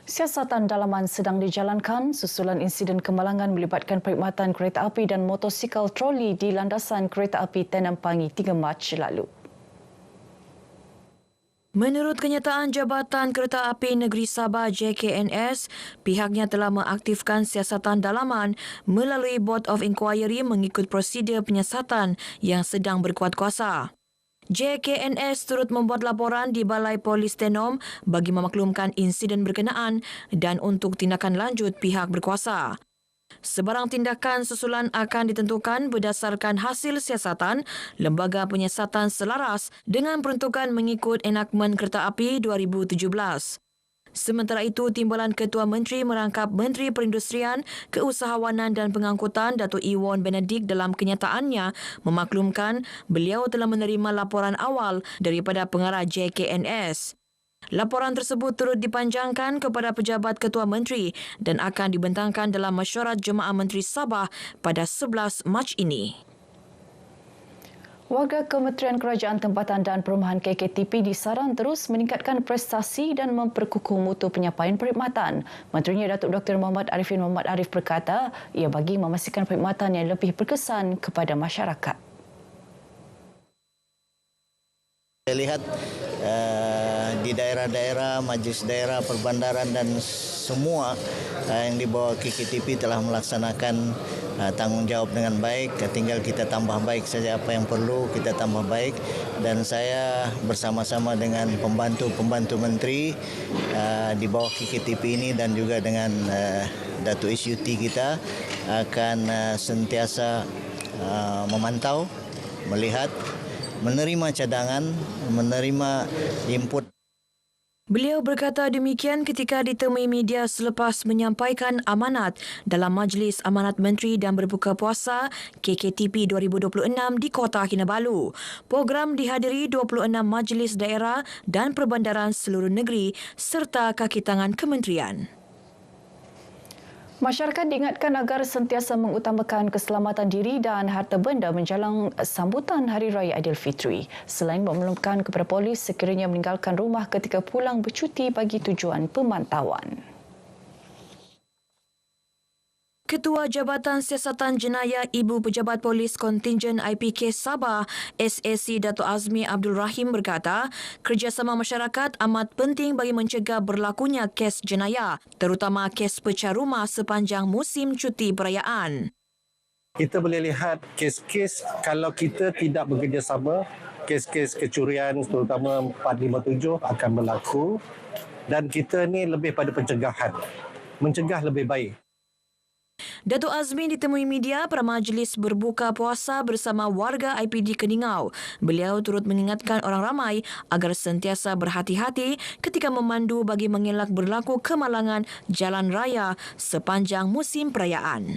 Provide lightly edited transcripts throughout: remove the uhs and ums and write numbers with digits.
Siasatan dalaman sedang dijalankan susulan insiden kemalangan melibatkan perkhidmatan kereta api dan motosikal troli di landasan kereta api Tenam Pangi 3 Mac lalu. Menurut kenyataan Jabatan Kereta Api Negeri Sabah JKNS, pihaknya telah mengaktifkan siasatan dalaman melalui Board of Inquiry mengikut prosedur penyiasatan yang sedang berkuat kuasa. JKNS turut membuat laporan di Balai Polis Tenom bagi memaklumkan insiden berkenaan dan untuk tindakan lanjut pihak berkuasa. Sebarang tindakan susulan akan ditentukan berdasarkan hasil siasatan Lembaga Penyiasatan selaras dengan peruntukan mengikut Enakmen Kereta Api 2017. Sementara itu, Timbalan Ketua Menteri merangkap Menteri Perindustrian, Keusahawanan dan Pengangkutan Datuk Iwan Benedik dalam kenyataannya memaklumkan beliau telah menerima laporan awal daripada pengarah JKNS. Laporan tersebut turut dipanjangkan kepada Pejabat Ketua Menteri dan akan dibentangkan dalam mesyuarat Jemaah Menteri Sabah pada 11 Mac ini. Warga Kementerian Kerajaan Tempatan dan Perumahan KKTP disaran terus meningkatkan prestasi dan memperkukuh mutu penyampaian perkhidmatan. Menterinya Datuk Dr. Muhammad Arifin Muhammad Arif berkata, ia bagi memastikan perkhidmatan yang lebih berkesan kepada masyarakat. Saya lihat di daerah-daerah, majlis daerah, perbandaran dan semua yang di bawah KKTP telah melaksanakan tanggungjawab dengan baik. Tinggal kita tambah baik saja apa yang perlu kita tambah baik. Dan saya bersama-sama dengan pembantu-pembantu menteri di bawah KKTP ini dan juga dengan Datuk SUT kita akan sentiasa memantau, melihat, menerima cadangan, menerima input. Beliau berkata demikian ketika ditemui media selepas menyampaikan amanat dalam Majlis Amanat Menteri dan Berbuka Puasa KKTP 2026 di Kota Kinabalu. Program dihadiri 26 majlis daerah dan perbandaran seluruh negeri serta kaki tangan kementerian. Masyarakat diingatkan agar sentiasa mengutamakan keselamatan diri dan harta benda menjelang sambutan Hari Raya Aidilfitri. Selain memaklumkan kepada polis sekiranya meninggalkan rumah ketika pulang bercuti bagi tujuan pemantauan. Ketua Jabatan Siasatan Jenayah Ibu Pejabat Polis Kontingen IPK Sabah, SAC Datuk Azmi Abdul Rahim berkata, kerjasama masyarakat amat penting bagi mencegah berlakunya kes jenayah, terutama kes pecah rumah sepanjang musim cuti perayaan. Kita boleh lihat kes-kes kalau kita tidak bekerjasama, kes-kes kecurian terutama 457 akan berlaku dan kita ni lebih pada pencegahan. Mencegah lebih baik. Datuk Azmi ditemui media pada majlis berbuka puasa bersama warga IPD Keningau. Beliau turut mengingatkan orang ramai agar sentiasa berhati-hati ketika memandu bagi mengelak berlaku kemalangan jalan raya sepanjang musim perayaan.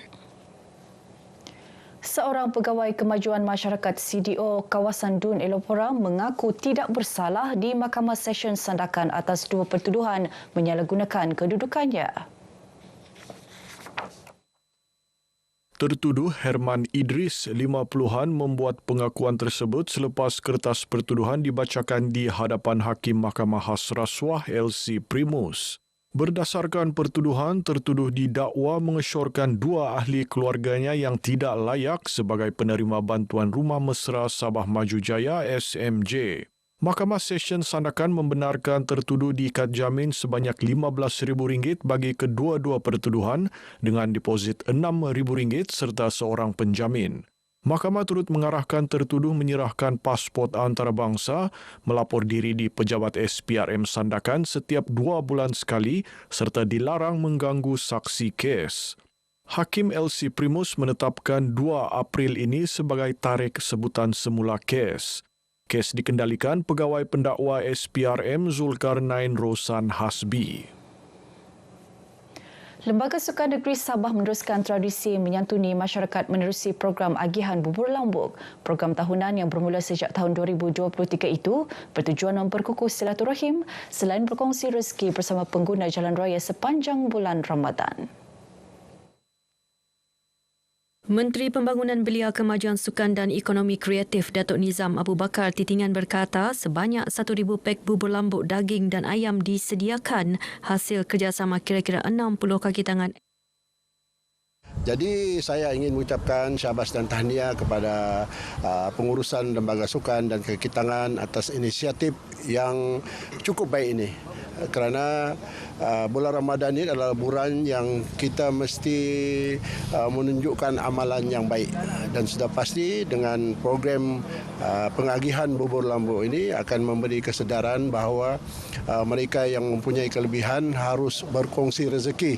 Seorang pegawai kemajuan masyarakat CDO kawasan Dun Elopora mengaku tidak bersalah di Mahkamah Session Sandakan atas 2 pertuduhan menyalahgunakan kedudukannya. Tertuduh Herman Idris 50-an membuat pengakuan tersebut selepas kertas pertuduhan dibacakan di hadapan Hakim Mahkamah Khas Rasuah LC Primus. Berdasarkan pertuduhan, tertuduh didakwa mengesyorkan 2 ahli keluarganya yang tidak layak sebagai penerima bantuan Rumah Mesra Sabah Maju Jaya SMJ. Mahkamah Session Sandakan membenarkan tertuduh diikat jamin sebanyak RM15,000 bagi kedua-dua pertuduhan dengan deposit RM6,000 serta seorang penjamin. Mahkamah turut mengarahkan tertuduh menyerahkan pasport antarabangsa, melapor diri di Pejabat SPRM Sandakan setiap 2 bulan sekali serta dilarang mengganggu saksi kes. Hakim LC Primus menetapkan 2 April ini sebagai tarikh sebutan semula kes. Kes dikendalikan Pegawai Pendakwa SPRM Zulkarnain Rosan Hasbi. Lembaga Sukan Negeri Sabah meneruskan tradisi menyantuni masyarakat menerusi program Agihan Bubur Lambuk. Program tahunan yang bermula sejak tahun 2023 itu bertujuan memperkukuh silaturahim selain berkongsi rezeki bersama pengguna jalan raya sepanjang bulan Ramadan. Menteri Pembangunan Belia Kemajuan Sukan dan Ekonomi Kreatif Datuk Nizam Abu Bakar Titingan berkata sebanyak 1,000 pek bubur lambuk daging dan ayam disediakan hasil kerjasama kira-kira 60 kaki tangan. Jadi saya ingin mengucapkan syabas dan tahniah kepada pengurusan Lembaga Sukan dan Kekitangan atas inisiatif yang cukup baik ini. Kerana bulan Ramadan ini adalah bulan yang kita mesti menunjukkan amalan yang baik. Dan sudah pasti dengan program pengagihan bubur lambuk ini akan memberi kesedaran bahawa mereka yang mempunyai kelebihan harus berkongsi rezeki.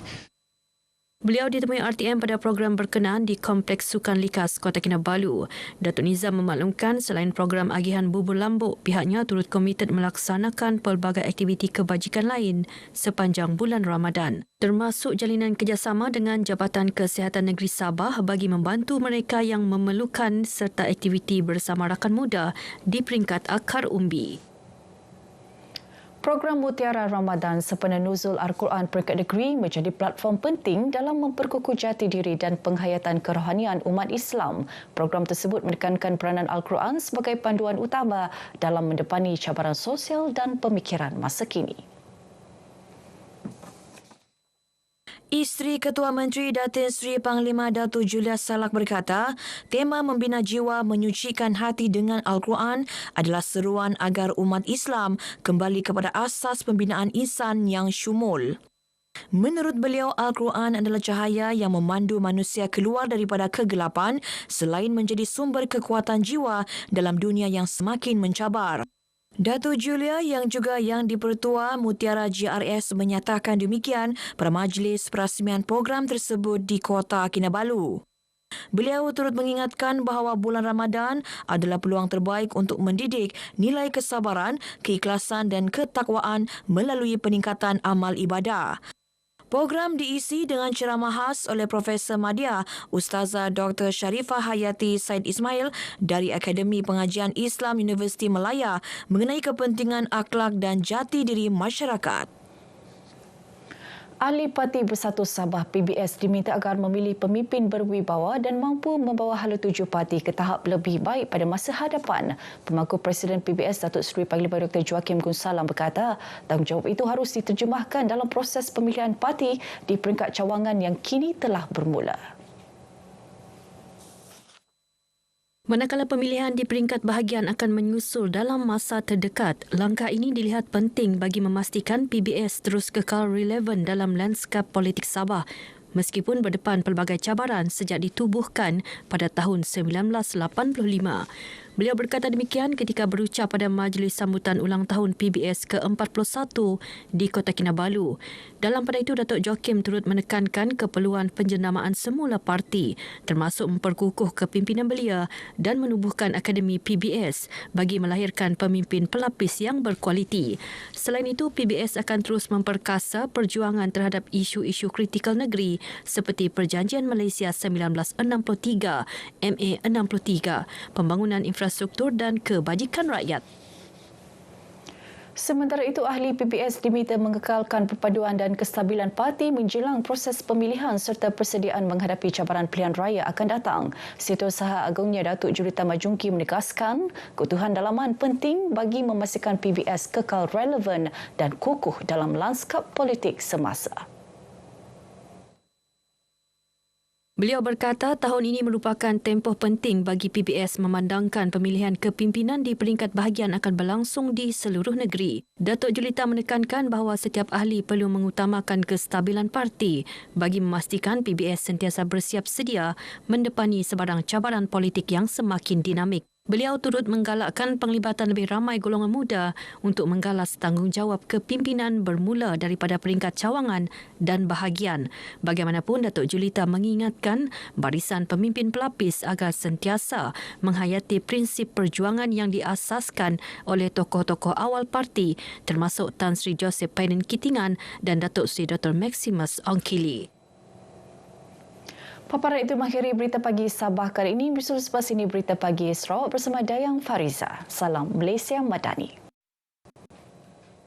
Beliau ditemui RTM pada program berkenaan di Kompleks Sukan Likas, Kota Kinabalu. Datuk Nizam memaklumkan selain program agihan bubur lambuk, pihaknya turut komited melaksanakan pelbagai aktiviti kebajikan lain sepanjang bulan Ramadan, termasuk jalinan kerjasama dengan Jabatan Kesihatan Negeri Sabah bagi membantu mereka yang memerlukan serta aktiviti bersama rakan muda di peringkat akar umbi. Program Mutiara Ramadan sempena nuzul Al-Quran peringkat negeri menjadi platform penting dalam memperkukuh jati diri dan penghayatan kerohanian umat Islam. Program tersebut menekankan peranan Al-Quran sebagai panduan utama dalam mendepani cabaran sosial dan pemikiran masa kini. Isteri Ketua Menteri Datin Seri Panglima Datuk Julia Salak berkata, tema membina jiwa menyucikan hati dengan Al-Quran adalah seruan agar umat Islam kembali kepada asas pembinaan insan yang syumul. Menurut beliau, Al-Quran adalah cahaya yang memandu manusia keluar daripada kegelapan selain menjadi sumber kekuatan jiwa dalam dunia yang semakin mencabar. Datuk Julia yang juga Yang di-Pertua Mutiara GRS menyatakan demikian pada majlis perasmian program tersebut di Kota Kinabalu. Beliau turut mengingatkan bahawa bulan Ramadan adalah peluang terbaik untuk mendidik nilai kesabaran, keikhlasan dan ketakwaan melalui peningkatan amal ibadah. Program diisi dengan ceramah khas oleh Profesor Madya, Ustazah Dr. Sharifah Hayati Said Ismail dari Akademi Pengajian Islam Universiti Melaya mengenai kepentingan akhlak dan jati diri masyarakat. Ahli Parti Bersatu Sabah PBS diminta agar memilih pemimpin berwibawa dan mampu membawa hala tuju parti ke tahap lebih baik pada masa hadapan. Pemangku Presiden PBS Datuk Seri Panglima Dr. Joakim Gunsalam berkata, tanggungjawab itu harus diterjemahkan dalam proses pemilihan parti di peringkat cawangan yang kini telah bermula. Manakala pemilihan di peringkat bahagian akan menyusul dalam masa terdekat, langkah ini dilihat penting bagi memastikan PBS terus kekal relevan dalam lanskap politik Sabah meskipun berdepan pelbagai cabaran sejak ditubuhkan pada tahun 1985. Beliau berkata demikian ketika berucap pada majlis sambutan ulang tahun PBS ke-41 di Kota Kinabalu. Dalam pada itu, Datuk Joakim turut menekankan keperluan penjendamaan semula parti termasuk memperkukuh kepimpinan belia dan menubuhkan Akademi PBS bagi melahirkan pemimpin pelapis yang berkualiti. Selain itu, PBS akan terus memperkasa perjuangan terhadap isu-isu kritikal negeri seperti Perjanjian Malaysia 1963, MA 63, pembangunan infrastruktur dan kebajikan rakyat. Sementara itu, ahli PBS diminta mengekalkan perpaduan dan kestabilan parti menjelang proses pemilihan serta persediaan menghadapi cabaran pilihan raya akan datang. Setiausaha Agungnya Datuk Juruta Majungki menegaskan kebutuhan dalaman penting bagi memastikan PBS kekal relevan dan kukuh dalam lanskap politik semasa. Beliau berkata tahun ini merupakan tempoh penting bagi PBS memandangkan pemilihan kepimpinan di peringkat bahagian akan berlangsung di seluruh negeri. Datuk Julita menekankan bahawa setiap ahli perlu mengutamakan kestabilan parti bagi memastikan PBS sentiasa bersiap sedia mendepani sebarang cabaran politik yang semakin dinamik. Beliau turut menggalakkan penglibatan lebih ramai golongan muda untuk menggalas tanggungjawab kepimpinan bermula daripada peringkat cawangan dan bahagian. Bagaimanapun, Datuk Julita mengingatkan barisan pemimpin pelapis agar sentiasa menghayati prinsip perjuangan yang diasaskan oleh tokoh-tokoh awal parti termasuk Tan Sri Joseph Painen Kitingan dan Datuk Sri Dr. Maximus Ongkili. Paparan itu mengakhiri Berita Pagi Sabah kali ini. Bersama sini Berita Pagi Sarawak bersama Dayang Fariza. Salam Malaysia Madani.